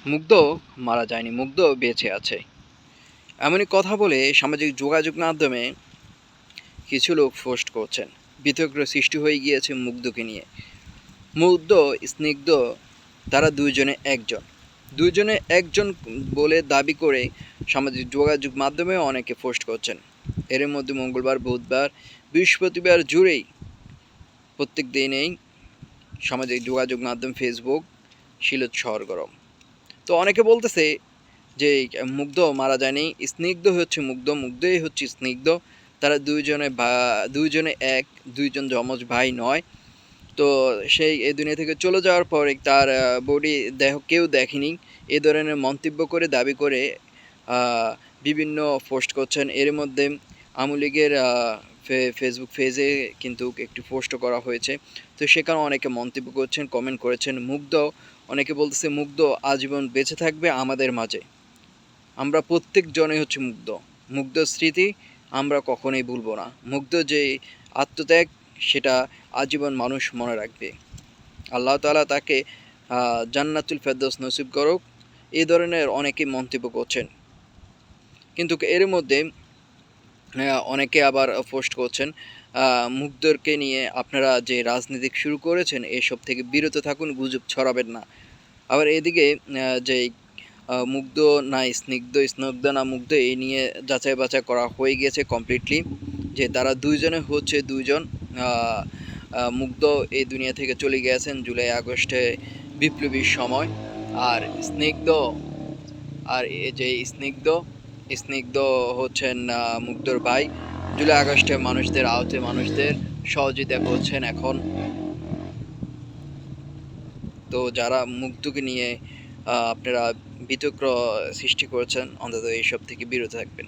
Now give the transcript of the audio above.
মুগ্ধ মারা যায়নি, মুগ্ধ বেঁচে আছে। এমনই কথা বলে সামাজিক যোগাযোগ মাধ্যমে কিছু লোক পোস্ট করছেন। বিতর্ক সৃষ্টি হয়ে গিয়েছে মুগ্ধকে নিয়ে। মুগ্ধ, স্নিগ্ধ তারা দুইজনে একজন বলে দাবি করে সামাজিক যোগাযোগ মাধ্যমে অনেকে পোস্ট করছেন। এর মধ্যে মঙ্গলবার, বুধবার, বৃহস্পতিবার জুড়েই প্রত্যেক দিনেই সামাজিক যোগাযোগ মাধ্যম ফেসবুক ছিল সরগরম। তো অনেকে বলতেছে যে মুগ্ধ মারা যায়নি, স্নিগ্ধ হচ্ছে মুগ্ধ, মুগ্ধই হচ্ছে স্নিগ্ধ। তারা দুইজনে এক, দুইজন যমজ ভাই নয়। তো সেই এই দুনিয়া থেকে চলে যাওয়ার পরে তার বডি দেহ কেউ দেখেনি, এ ধরনের মন্তব্য করে দাবি করে বিভিন্ন পোস্ট করছেন। এর মধ্যে আওয়ামী লীগের ফেসবুক পেজে কিন্তু একটি পোস্ট করা হয়েছে। তো সেখানে অনেকে মন্তব্য করছেন, কমেন্ট করেছেন। মুগ্ধ, অনেকে বলতেছে মুগ্ধ আজীবন বেঁচে থাকবে আমাদের মাঝে। আমরা প্রত্যেকজনই হচ্ছে মুগ্ধ। মুগ্ধর স্মৃতি আমরা কখনোই ভুলবো না। মুগ্ধ যে আত্মত্যাগ সেটা আজীবন মানুষ মনে রাখবে। আল্লাহ তাআলা তাকে জান্নাতুল ফেরদৌস নসিব করুক, এই ধরনের অনেকেই মন্তব্য করছেন। কিন্তু এর মধ্যে অনেকে আবার পোস্ট করছেন মুগ্ধকে নিয়ে আপনারা যে রাজনীতি শুরু করেছেন এসব থেকে বিরত থাকুন, গুজব ছড়াবেন না। আবার এদিকে যে মুগ্ধ না স্নিগ্ধ, স্নিগ্ধ না মুগ্ধ, এই নিয়ে যাচাই বাছাই করা হয়ে গিয়েছে কমপ্লিটলি, যে তারা দুইজনে হচ্ছে দুইজন। মুগ্ধ এই দুনিয়া থেকে চলে গিয়েছেন জুলাই আগস্টে বিপ্লবীর সময়। আর স্নিগ্ধ, আর এই যে স্নিগ্ধ হচ্ছেন মুগ্ধর ভাই। জুলাই আগস্টে মানুষদের, আহত মানুষদের সহযোগিতা করছেন এখন। তো যারা মুগ্ধকে নিয়ে আপনারা বিতর্ক সৃষ্টি করেছেন, অন্তত এইসব থেকে বিরত থাকবেন।